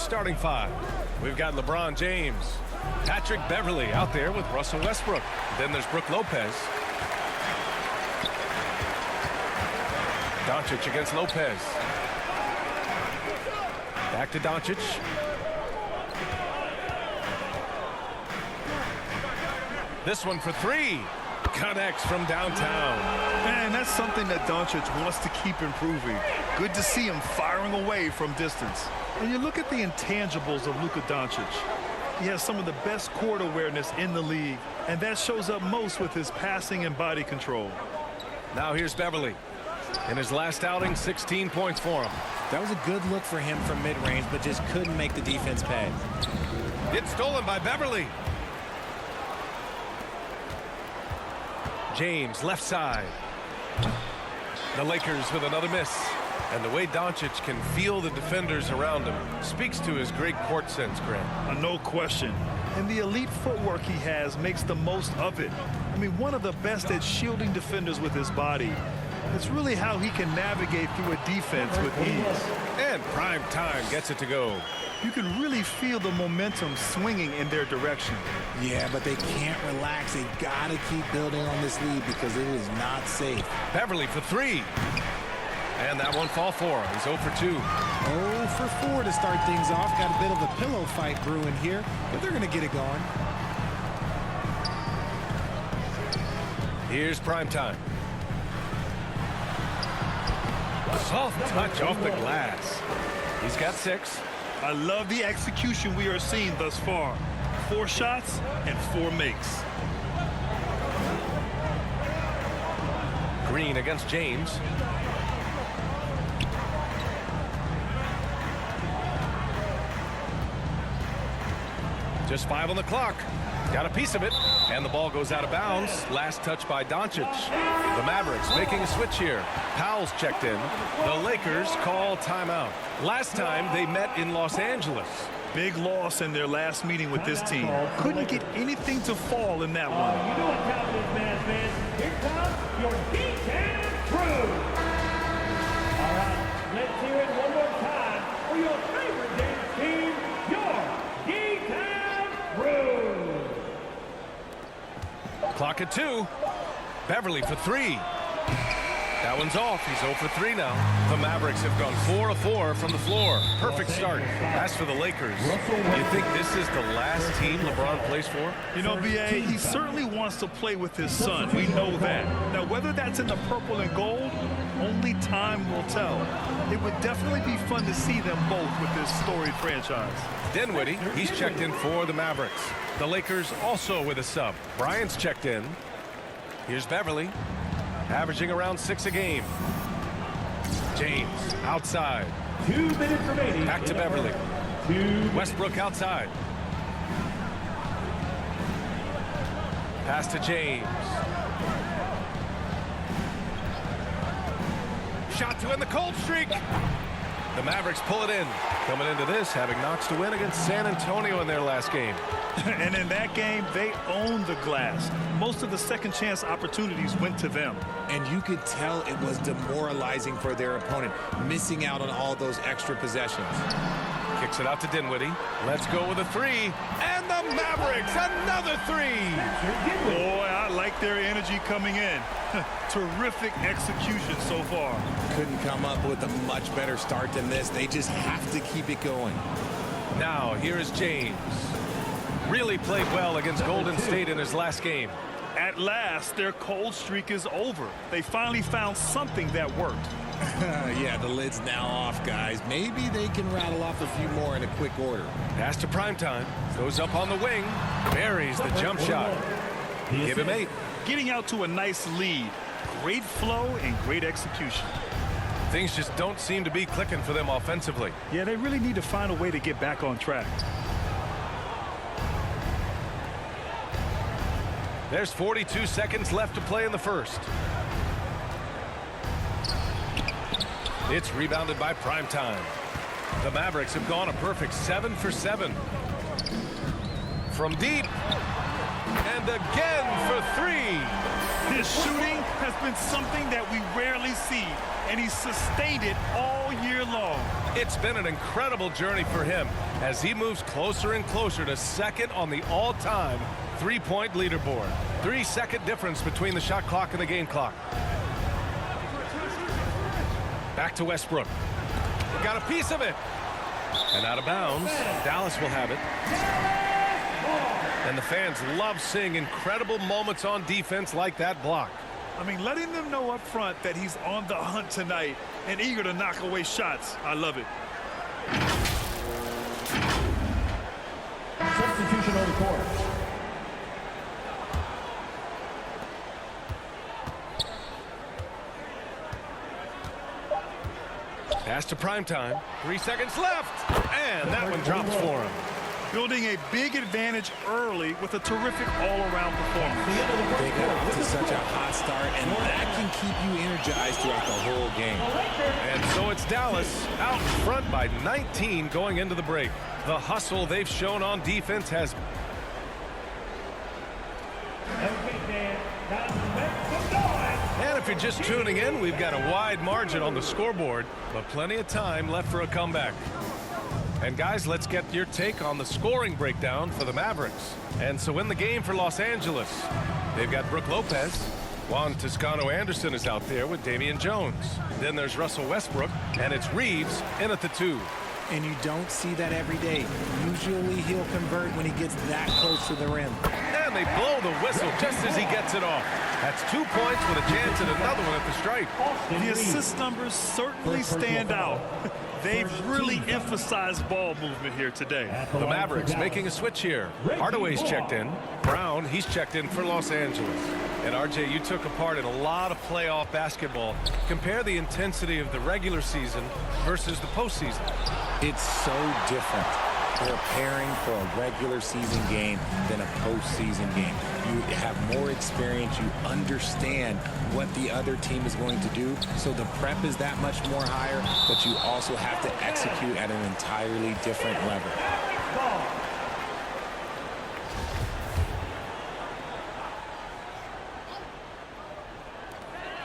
starting five. We've got LeBron James, Patrick Beverly out there with Russell Westbrook. Then there's Brook Lopez. Doncic against Lopez. Back to Doncic. This one for three. Connects from downtown. Man, that's something that Doncic wants to keep improving. Good to see him firing away from distance. And you look at the intangibles of Luka Doncic. He has some of the best court awareness in the league, and that shows up most with his passing and body control. Now here's Beverly. In his last outing, 16 points for him. That was a good look for him from mid-range, but just couldn't make the defense pay. It's stolen by Beverly. James, left side. The Lakers with another miss. And the way Doncic can feel the defenders around him speaks to his great court sense, Grant. No question. And the elite footwork he has makes the most of it. I mean, one of the best at shielding defenders with his body. It's really how he can navigate through a defense with ease. And prime time gets it to go. You can really feel the momentum swinging in their direction. Yeah, but they can't relax. They got to keep building on this lead because it is not safe. Beverly for three. And that one fall for him. He's 0 for 2. 0 for 4 to start things off. Got a bit of a pillow fight brewing here, but they're going to get it going. Here's prime time. Soft touch off the glass. He's got 6. I love the execution we are seeing thus far. 4 shots and 4 makes. Green against James. Just 5 on the clock. Got a piece of it, and the ball goes out of bounds. Last touch by Doncic. The Mavericks making a switch here. Powell's checked in. The Lakers call timeout. Last time they met in Los Angeles. Big loss in their last meeting with this team. Couldn't get anything to fall in that one. You know what time it is, man. Here comes your D-Town crew. All right, let's hear it one more time for your favorite dance team, your D-Town crew. Clock at 2. Beverly for 3. That one's off. He's 0 for 3 now. The Mavericks have gone 4 of 4 from the floor. Perfect start. As for the Lakers, you think this is the last team LeBron plays for? You know, B.A., he certainly wants to play with his son. We know that. Now, whether that's in the purple and gold, only time will tell. It would definitely be fun to see them both with this storied franchise. Dinwiddie, he's checked in for the Mavericks. The Lakers also with a sub. Bryant's checked in. Here's Beverly, averaging around 6 a game. James outside. 2 minutes remaining. Back to Beverly. Westbrook outside. Pass to James. Shot to end the cold streak. The Mavericks pull it in. Coming into this, having knocks to win against San Antonio in their last game. And in that game, they owned the glass. Most of the second chance opportunities went to them. And you could tell it was demoralizing for their opponent, missing out on all those extra possessions. Kicks it out to Dinwiddie. Let's go with a 3. And the Mavericks, another 3. Boy, I like their energy coming in. Terrific execution so far. Couldn't come up with a much better start than this. They just have to keep it going. Now, here is James. Really played well against Golden State in his last game. At last, their cold streak is over. They finally found something that worked. Yeah, the lid's now off, guys. Maybe they can rattle off a few more in a quick order. Pass to primetime. Goes up on the wing. Buries the jump shot. Give him 8. Getting out to a nice lead. Great flow and great execution. Things just don't seem to be clicking for them offensively. Yeah, they really need to find a way to get back on track. There's 42 seconds left to play in the first. It's rebounded by primetime. The Mavericks have gone a perfect 7 for 7. From deep. And again for 3. His shooting has been something that we rarely see, and he's sustained it all year long. It's been an incredible journey for him as he moves closer and closer to second on the all-time three-point leaderboard. 3-second difference between the shot clock and the game clock. Back to Westbrook. Got a piece of it. And out of bounds. Dallas will have it. And the fans love seeing incredible moments on defense like that block. I mean, letting them know up front that he's on the hunt tonight and eager to knock away shots. I love it. Substitution on the court. Pass to primetime. 3 seconds left. And that one drops for him. Building a big advantage early with a terrific all-around performance. They got off to such a hot start, and that can keep you energized throughout the whole game. And so it's Dallas out front by 19 going into the break. The hustle they've shown on defense has... Okay, Dan. Time to make some noise. And if you're just tuning in, we've got a wide margin on the scoreboard, but plenty of time left for a comeback. And guys, let's get your take on the scoring breakdown for the Mavericks. And so in the game for Los Angeles, they've got Brook Lopez. Juan Toscano-Anderson is out there with Damian Jones. Then there's Russell Westbrook, and it's Reeves in at the 2. And you don't see that every day. Usually he'll convert when he gets that close to the rim. And they blow the whistle just as he gets it off. That's 2 points with a chance at another one at the stripe. The assist numbers certainly stand out. They've really emphasized ball movement here today. The Mavericks making a switch here. Hardaway's checked in. Brown, he's checked in for Los Angeles. And RJ, you took a part in a lot of playoff basketball. Compare the intensity of the regular season versus the postseason. It's so different preparing for a regular season game than a postseason game. You have more experience. You understand what the other team is going to do. So the prep is that much more higher, but you also have to execute at an entirely different level.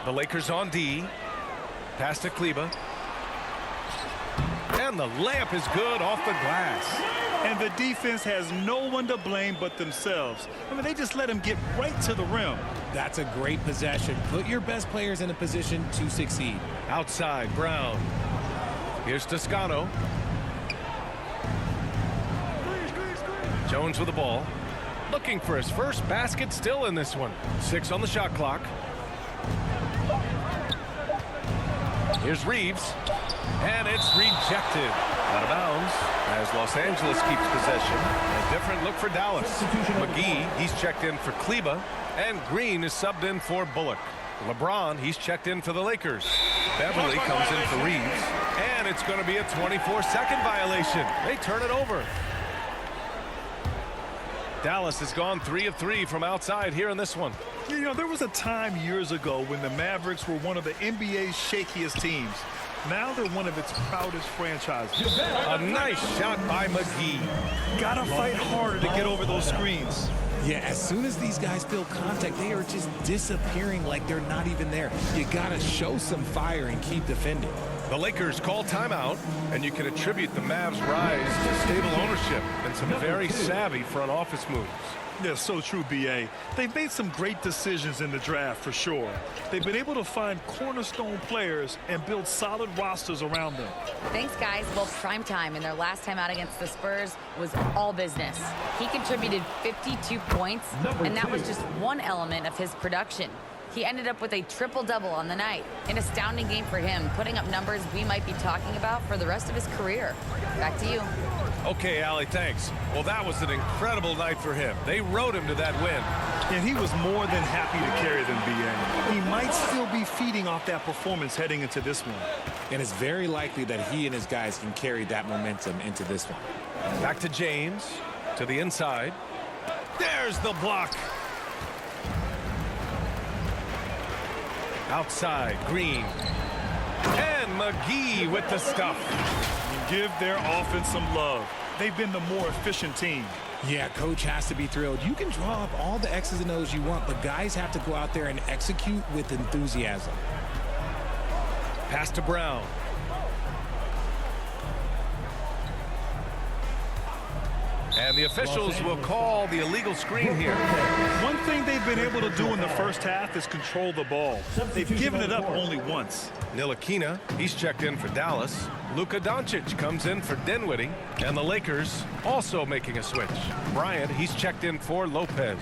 The Lakers on D. Pass to Kleba. And the layup is good off the glass. And the defense has no one to blame but themselves. I mean, they just let him get right to the rim. That's a great possession. Put your best players in a position to succeed. Outside, Brown. Here's Toscano. Jones with the ball. Looking for his first basket still in this one. 6 on the shot clock. Here's Reeves. And it's rejected. Out of bounds as Los Angeles keeps possession. A different look for Dallas. McGee, he's checked in for Kleba. And Green is subbed in for Bullock. LeBron, he's checked in for the Lakers. Beverly comes in for Reeves. And it's going to be a 24-second violation. They turn it over. Dallas has gone 3 of 3 from outside here in this one. You know, there was a time years ago when the Mavericks were one of the NBA's shakiest teams. Now they're one of its proudest franchises. A nice shot by McGee. Gotta fight harder to get over those screens. Yeah, as soon as these guys feel contact, they are just disappearing like they're not even there. You gotta show some fire and keep defending. The Lakers call timeout, and you can attribute the Mavs' rise to stable ownership and some very savvy front office moves. Yeah, so true, B.A. They've made some great decisions in the draft, for sure. They've been able to find cornerstone players and build solid rosters around them. Thanks, guys. Well, primetime in their last time out against the Spurs was all business. He contributed 52 points, and that was just one element of his production. He ended up with a triple-double on the night. An astounding game for him, putting up numbers we might be talking about for the rest of his career. Back to you. Okay, Allie, thanks. Well, that was an incredible night for him. They rode him to that win. And he was more than happy to carry them, B.A. He might still be feeding off that performance heading into this one. And it's very likely that he and his guys can carry that momentum into this one. Back to James, to the inside. There's the block. Outside, Green. And McGee with the stuff. Give their offense some love. they've been the more efficient team. Yeah, coach has to be thrilled. You can draw up all the X's and O's you want, but guys have to go out there and execute with enthusiasm. Pass to Brown. And the officials will call the illegal screen here. One thing they've been able to do in the first half is control the ball. They've given it up only once. Ntilikina, he's checked in for Dallas. Luka Doncic comes in for Dinwiddie. And the Lakers also making a switch. Bryant, he's checked in for Lopez.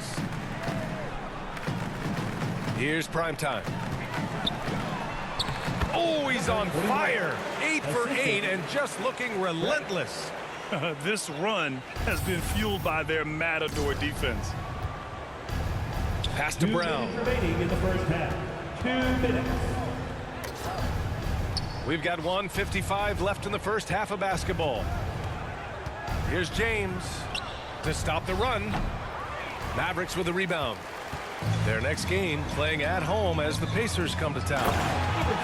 Here's primetime. Oh, he's on fire. 8 for 8 and just looking relentless. This run has been fueled by their matador defense. Pass to Brown. Remaining in the first half. 2 minutes. We've got 1:55 left in the first half of basketball. Here's James to stop the run. Mavericks with the rebound. Their next game playing at home as the Pacers come to town.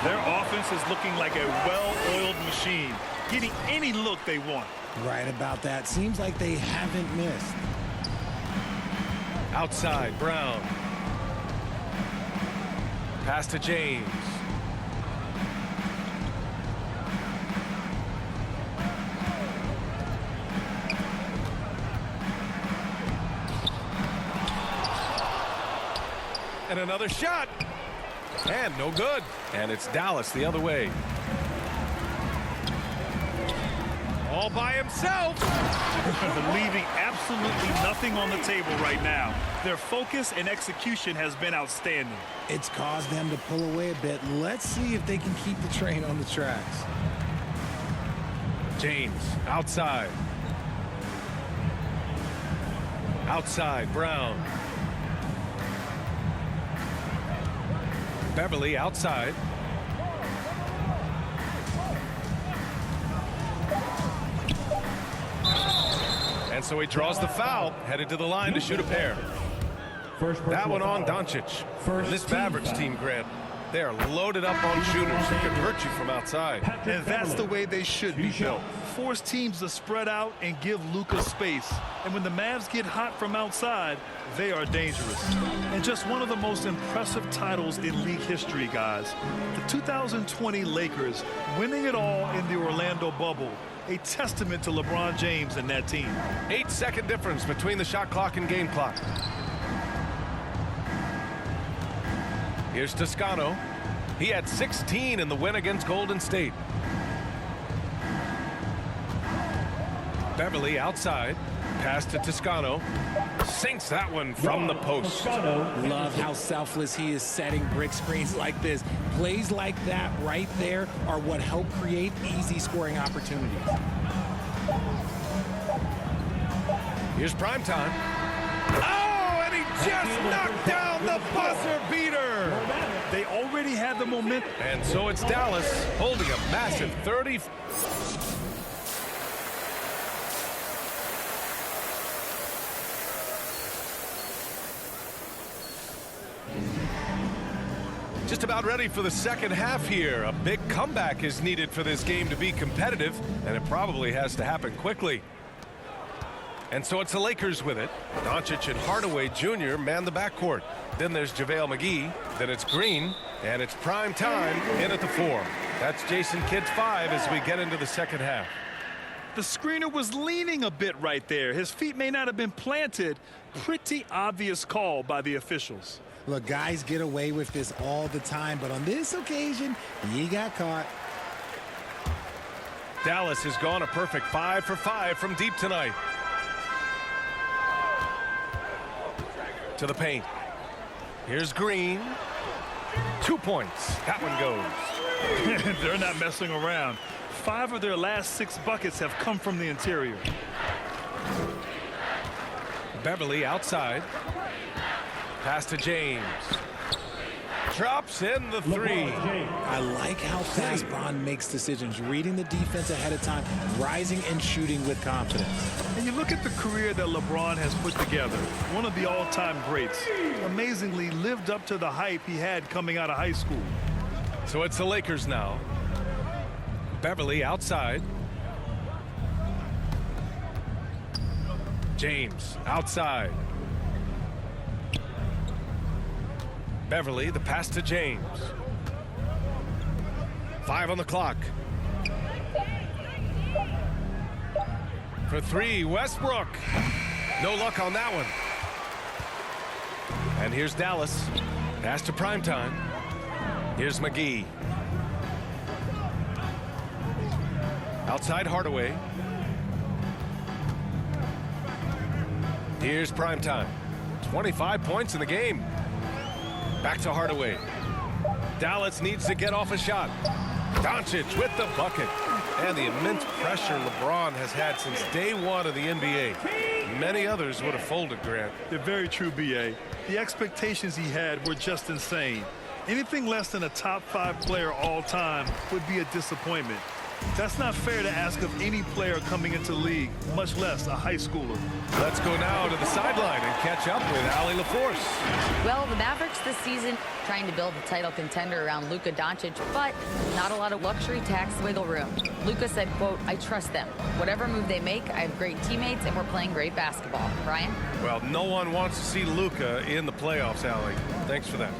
Their offense is looking like a well-oiled machine, getting any look they want. Right about that. Seems like they haven't missed. Outside, Brown. Pass to James. And another shot. And no good. And it's Dallas the other way. All by himself. Leaving absolutely nothing on the table right now. Their focus and execution has been outstanding. It's caused them to pull away a bit. Let's see if they can keep the train on the tracks. James outside. Outside, Brown. Beverly outside. And so he draws the foul, headed to the line to shoot a pair. That one on Doncic. And this Mavericks team, Grant, they are loaded up on shooters that can hurt you from outside. And that's the way they should be built. Force teams to spread out and give Luka space. And when the Mavs get hot from outside, they are dangerous. And just one of the most impressive titles in league history, guys. The 2020 Lakers winning it all in the Orlando bubble. A testament to LeBron James and that team. 8-second difference between the shot clock and game clock. Here's Toscano. He had 16 in the win against Golden State. Beverly outside. Pass to Toscano. Sinks that one from the post. Love how selfless he is setting brick screens like this. Plays like that right there are what help create easy scoring opportunities. Here's primetime. Oh, and he just knocked down the buzzer beater. They already had the momentum. And so it's Dallas holding a massive 30. Just about ready for the second half here. A big comeback is needed for this game to be competitive, and it probably has to happen quickly. And so it's the Lakers with it. Doncic and Hardaway Jr. man the backcourt. Then there's JaVale McGee. Then it's Green. And it's prime time in at the 4. That's Jason Kidd's 5 as we get into the second half. The screener was leaning a bit right there. His feet may not have been planted. Pretty obvious call by the officials. Look, guys get away with this all the time, but on this occasion, he got caught. Dallas has gone a perfect 5 for 5 from deep tonight. To the paint. Here's Green. 2 points. That one goes. They're not messing around. 5 of their last 6 buckets have come from the interior. Beverly outside. Pass to James. Drops in the 3. I like how fast Bron makes decisions, reading the defense ahead of time, rising and shooting with confidence. And you look at the career that LeBron has put together, one of the all-time greats. Amazingly lived up to the hype he had coming out of high school. So it's the Lakers now. Beverly outside. James outside. Beverly, the pass to James. 5 on the clock. For 3, Westbrook. No luck on that one. And here's Dallas. Pass to Primetime. Here's McGee. Outside Hardaway. Here's Primetime. 25 points in the game. Back to Hardaway. Dallas needs to get off a shot. Doncic with the bucket. And the immense pressure LeBron has had since day one of the NBA. Many others would have folded, Grant. They're very true, B.A. The expectations he had were just insane. Anything less than a top 5 player all time would be a disappointment. That's not fair to ask of any player coming into the league, much less a high schooler. Let's go now to the sideline and catch up with Allie LaForce. Well, the Mavericks this season trying to build a title contender around Luka Doncic, but not a lot of luxury tax wiggle room. Luka said, quote, "I trust them. Whatever move they make, I have great teammates and we're playing great basketball." Brian? Well, no one wants to see Luka in the playoffs, Allie. Thanks for that.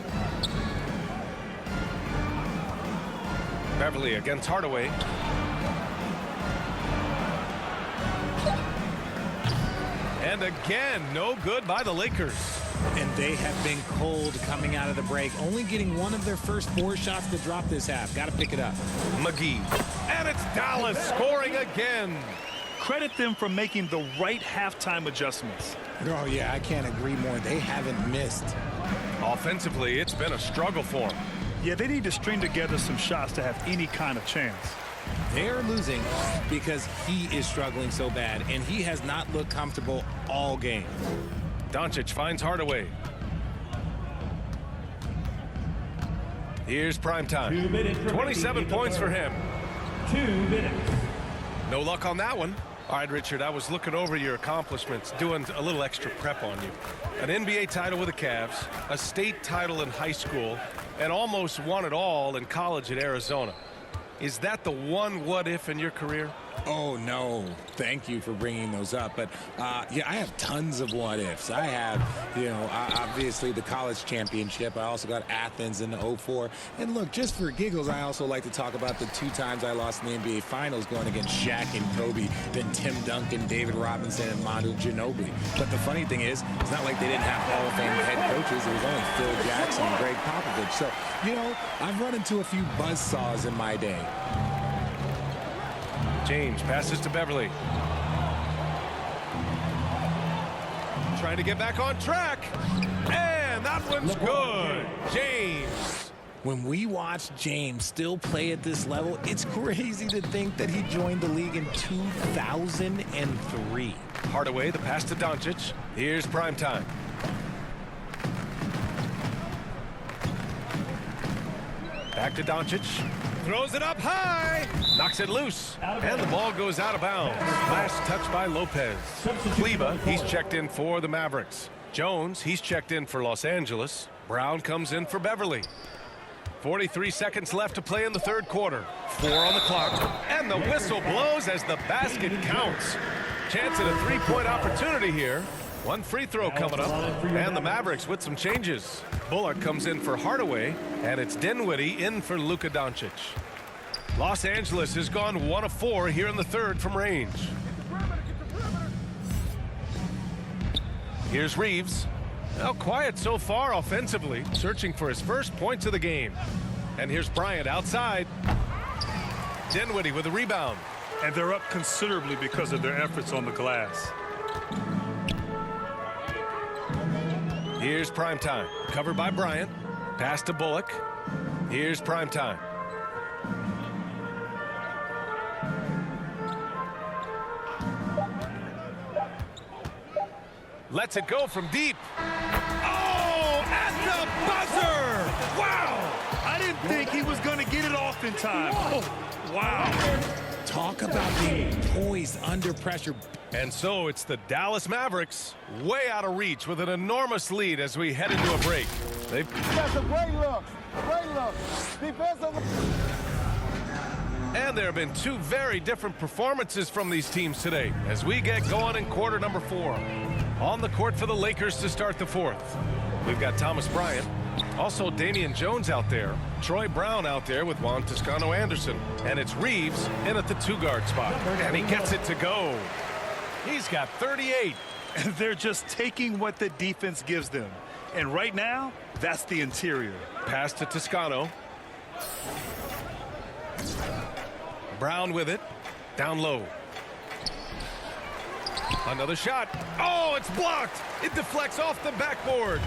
Beverly against Hardaway. And again, no good by the Lakers. And they have been cold coming out of the break, only getting one of their first 4 shots to drop this half. Got to pick it up. McGee. And it's Dallas scoring again. Credit them for making the right halftime adjustments. Oh, yeah, I can't agree more. They haven't missed. Offensively, it's been a struggle for them. Yeah, they need to string together some shots to have any kind of chance. They're losing because he is struggling so bad, and he has not looked comfortable all game. Doncic finds Hardaway. Here's Primetime. 2 minutes. 27 points for him. 2 minutes. No luck on that one. All right, Richard, I was looking over your accomplishments, doing a little extra prep on you. An NBA title with the Cavs, a state title in high school, and almost won it all in college at Arizona. Is that the one what-if in your career? Oh, no. Thank you for bringing those up. But, yeah, I have tons of what-ifs. I have, obviously the college championship. I also got Athens in the 04. And, look, just for giggles, I also like to talk about the 2 times I lost in the NBA Finals going against Shaq and Kobe, then Tim Duncan, David Robinson, and Manu Ginobili. But the funny thing is, it's not like they didn't have Hall of Fame head coaches. It was only Phil Jackson and Greg Popovich. So, I've run into a few buzzsaws in my day. James passes to Beverly. Trying to get back on track. And that one's good. James. When we watch James still play at this level, it's crazy to think that he joined the league in 2003. Hardaway, the pass to Doncic. Here's Primetime. Back to Doncic. Throws it up high. Knocks it loose. And the ball goes out of bounds. Last touch by Lopez. Kleba, he's checked in for the Mavericks. Jones, he's checked in for Los Angeles. Brown comes in for Beverly. 43 seconds left to play in the 3rd quarter. 4 on the clock. And the whistle blows as the basket counts. Chance at a 3-point opportunity here. 1 free throw coming up. And the Mavericks with some changes. Bullock comes in for Hardaway. And it's Dinwiddie in for Luka Doncic. Los Angeles has gone 1 of 4 here in the 3rd from range. Here's Reeves. Well, quiet so far offensively, searching for his first points of the game. And here's Bryant outside. Dinwiddie with a rebound. And they're up considerably because of their efforts on the glass. Here's Primetime. Covered by Bryant. Pass to Bullock. Here's Primetime. Lets it go from deep. Oh, at the buzzer! Wow! I didn't think he was going to get it off in time. Oh, wow. Talk about being poised under pressure. And so it's the Dallas Mavericks way out of reach with an enormous lead as we head into a break. That's a great look. Great look. Defensive. And there have been two very different performances from these teams today as we get going in quarter number 4. On the court for the Lakers to start the 4th. We've got Thomas Bryant, also Damian Jones out there, Troy Brown out there with Juan Toscano-Anderson, and it's Reeves in at the 2-guard spot. And he gets it to go. He's got 38. They're just taking what the defense gives them. And right now, that's the interior. Pass to Toscano. Brown with it. Down low. Another shot. Oh, it's blocked. It deflects off the backboard.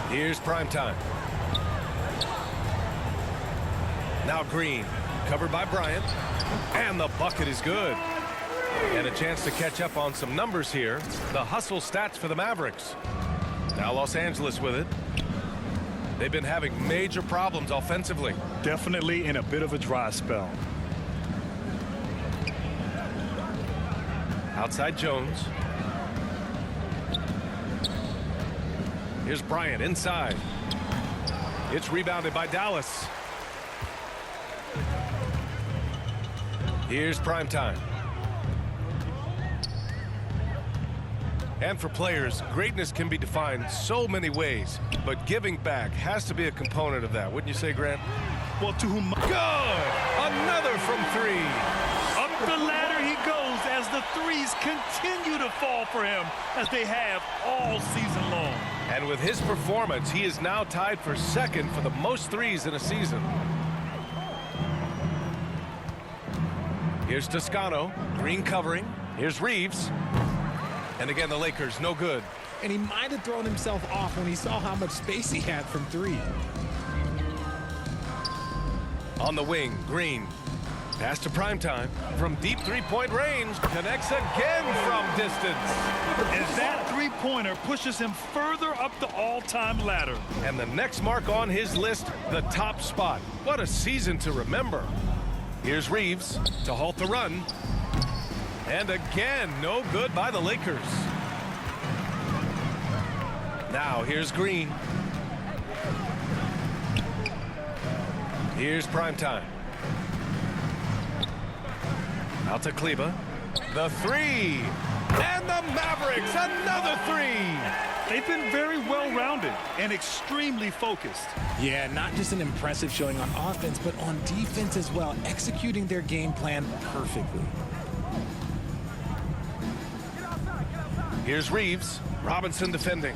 Here's primetime. Now Green. Covered by Bryant. And the bucket is good. And a chance to catch up on some numbers here. The hustle stats for the Mavericks. Now Los Angeles with it. They've been having major problems offensively. Definitely in a bit of a dry spell. Outside Jones. Here's Bryant inside. It's rebounded by Dallas. Here's primetime. And for players, greatness can be defined so many ways, but giving back has to be a component of that. Wouldn't you say, Grant? Well, to whom... Good! Another from 3. Up the ladder he goes as the threes continue to fall for him as they have all season long. And with his performance, he is now tied for 2nd for the most threes in a season. Here's Toscano. Green covering. Here's Reeves. And again, the Lakers, no good. And he might have thrown himself off when he saw how much space he had from 3. On the wing, Green. Pass to primetime. From deep three-point range. Connects again from distance. And that three-pointer pushes him further up the all-time ladder. And the next mark on his list, the top spot. What a season to remember. Here's Reeves to halt the run. And again, no good by the Lakers. Now, here's Green. Here's primetime. Out to Kleba. The 3. And the Mavericks, another 3. They've been very well-rounded and extremely focused. Yeah, not just an impressive showing on offense, but on defense as well, executing their game plan perfectly. Here's Reeves. Robinson defending.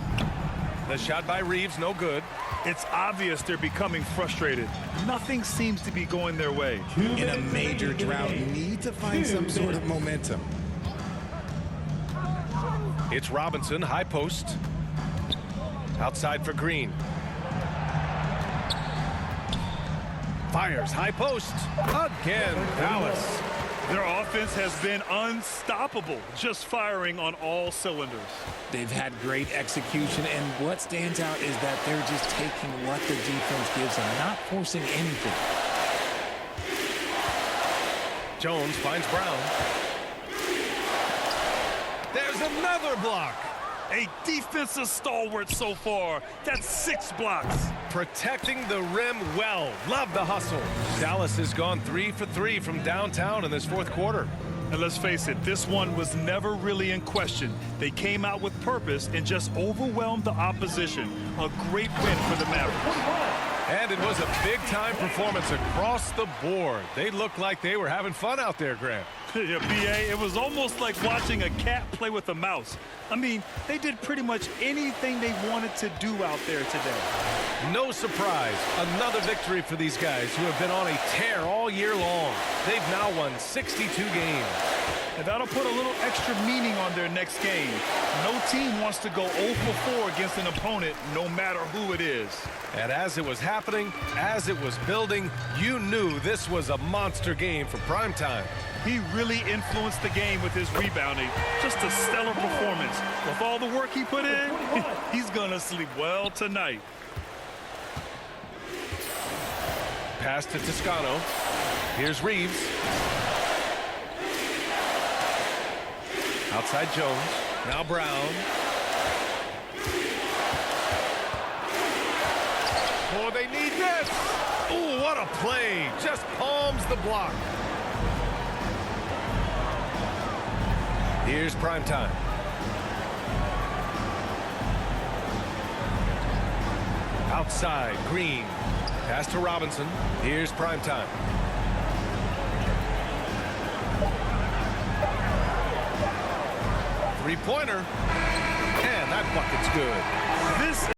The shot by Reeves, no good. It's obvious they're becoming frustrated. Nothing seems to be going their way. In a major drought, you need to find some sort of momentum. It's Robinson, high post. Outside for Green. Fires, high post. Again, Dallas. Their offense has been unstoppable, just firing on all cylinders. They've had great execution, and what stands out is that they're just taking what the defense gives them, not forcing anything. Jones finds Brown. There's another block. A defensive stalwart so far. That's 6 blocks. Protecting the rim well. Love the hustle. Dallas has gone 3 for 3 from downtown in this 4th quarter. And let's face it, this one was never really in question. They came out with purpose and just overwhelmed the opposition. A great win for the Mavericks. And it was a big-time performance across the board. They looked like they were having fun out there, Grant. Yeah, B.A., it was almost like watching a cat play with a mouse. I mean, they did pretty much anything they wanted to do out there today. No surprise, another victory for these guys who have been on a tear all year long. They've now won 62 games. And that'll put a little extra meaning on their next game. No team wants to go 0 for 4 against an opponent, no matter who it is. And as it was happening, as it was building, you knew this was a monster game for primetime. He really influenced the game with his rebounding. Just a stellar performance. With all the work he put in, he's going to sleep well tonight. Pass to Toscano. Here's Reeves. Outside Jones. Now Brown. Oh, they need this. a play. Just palms the block. Here's prime time. Outside, Green. Pass to Robinson. Here's prime time. Three-pointer. And that bucket's good.